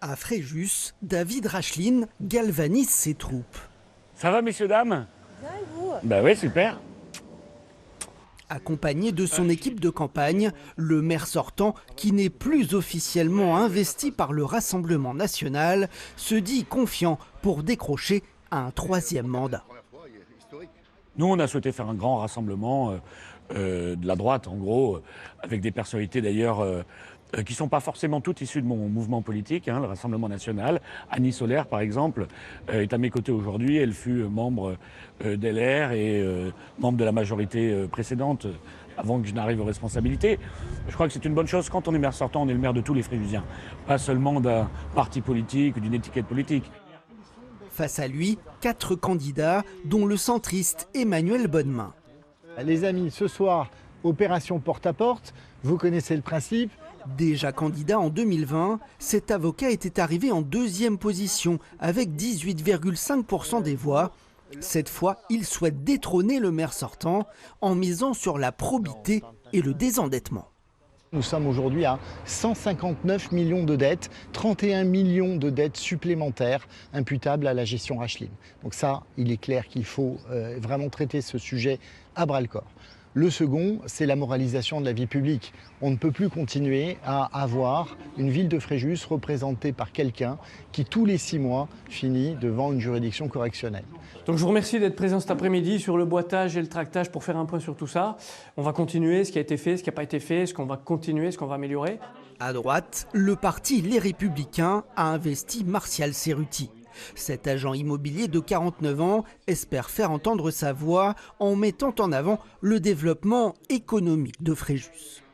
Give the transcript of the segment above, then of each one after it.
À Fréjus, David Racheline galvanise ses troupes. Ça va, messieurs, dames? Bien et vous? Bah oui, super. Accompagné de son équipe de campagne, le maire sortant, qui n'est plus officiellement investi par le Rassemblement national, se dit confiant pour décrocher un troisième mandat. Nous, on a souhaité faire un grand rassemblement de la droite, en gros, avec des personnalités d'ailleurs qui ne sont pas forcément toutes issues de mon mouvement politique, le Rassemblement national. Annie Solaire, par exemple, est à mes côtés aujourd'hui. Elle fut membre d'LR et membre de la majorité précédente avant que je n'arrive aux responsabilités. Je crois que c'est une bonne chose. Quand on est maire sortant, on est le maire de tous les Fréjusiens, pas seulement d'un parti politique ou d'une étiquette politique. Face à lui, 4 candidats, dont le centriste Emmanuel Bonnemain. Les amis, ce soir, opération porte-à-porte, vous connaissez le principe. Déjà candidat en 2020, cet avocat était arrivé en 2e position avec 18,5% des voix. Cette fois, il souhaite détrôner le maire sortant en misant sur la probité et le désendettement. Nous sommes aujourd'hui à 159 millions de dettes, 31 millions de dettes supplémentaires imputables à la gestion Racheline. Donc ça, il est clair qu'il faut vraiment traiter ce sujet à bras-le-corps. Le second, c'est la moralisation de la vie publique. On ne peut plus continuer à avoir une ville de Fréjus représentée par quelqu'un qui, tous les 6 mois, finit devant une juridiction correctionnelle. Donc je vous remercie d'être présent cet après-midi sur le boitage et le tractage pour faire un point sur tout ça. On va continuer ce qui a été fait, ce qui n'a pas été fait, ce qu'on va continuer, ce qu'on va améliorer. À droite, le parti Les Républicains a investi Martial Cerruti. Cet agent immobilier de 49 ans espère faire entendre sa voix en mettant en avant le développement économique de Fréjus.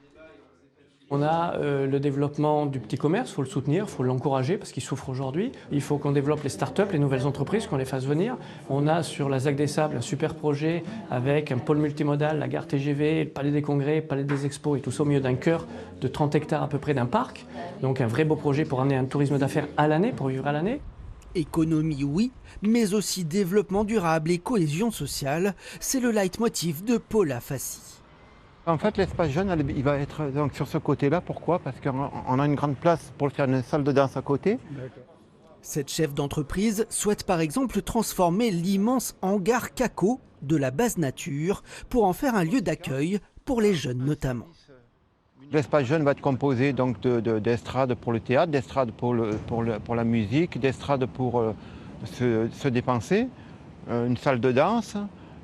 On a le développement du petit commerce, il faut le soutenir, il faut l'encourager parce qu'il souffre aujourd'hui. Il faut qu'on développe les start-up, les nouvelles entreprises, qu'on les fasse venir. On a sur la ZAC des Sables un super projet avec un pôle multimodal, la gare TGV, le palais des congrès, le palais des expos et tout ça au milieu d'un cœur de 30 hectares à peu près d'un parc. Donc un vrai beau projet pour amener un tourisme d'affaires à l'année, pour vivre à l'année. Économie, oui, mais aussi développement durable et cohésion sociale, c'est le leitmotiv de Paula Fassi. En fait, l'espace jeune, il va être donc sur ce côté-là. Pourquoi? Parce qu'on a une grande place pour faire une salle de danse à côté. Cette chef d'entreprise souhaite par exemple transformer l'immense hangar Caco de la base nature pour en faire un lieu d'accueil pour les jeunes notamment. L'espace jeune va être composé donc d'estrades pour le théâtre, d'estrades pour la musique, d'estrades pour se dépenser, une salle de danse,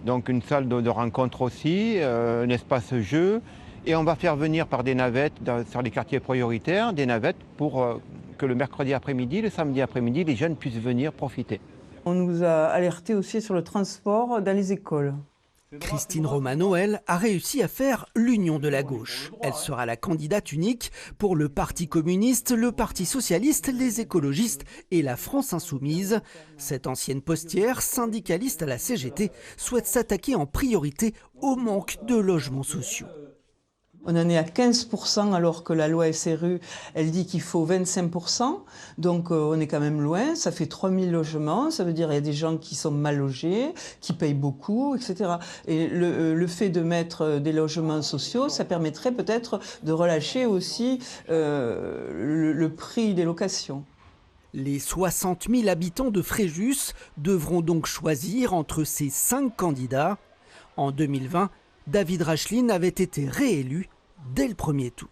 donc une salle de rencontre aussi, un espace jeu. Et on va faire venir par des navettes sur les quartiers prioritaires, des navettes pour que le mercredi après-midi, le samedi après-midi, les jeunes puissent venir profiter. On nous a alertés aussi sur le transport dans les écoles. Christine Romano, elle, a réussi à faire l'union de la gauche. Elle sera la candidate unique pour le Parti communiste, le Parti socialiste, les écologistes et la France insoumise. Cette ancienne postière, syndicaliste à la CGT, souhaite s'attaquer en priorité au manque de logements sociaux. On en est à 15% alors que la loi SRU, elle dit qu'il faut 25%. Donc on est quand même loin, ça fait 3000 logements, ça veut dire qu'il y a des gens qui sont mal logés, qui payent beaucoup, etc. Et le fait de mettre des logements sociaux, ça permettrait peut-être de relâcher aussi le prix des locations. Les 60 000 habitants de Fréjus devront donc choisir entre ces 5 candidats. En 2020, David Racheline avait été réélu dès le premier tour.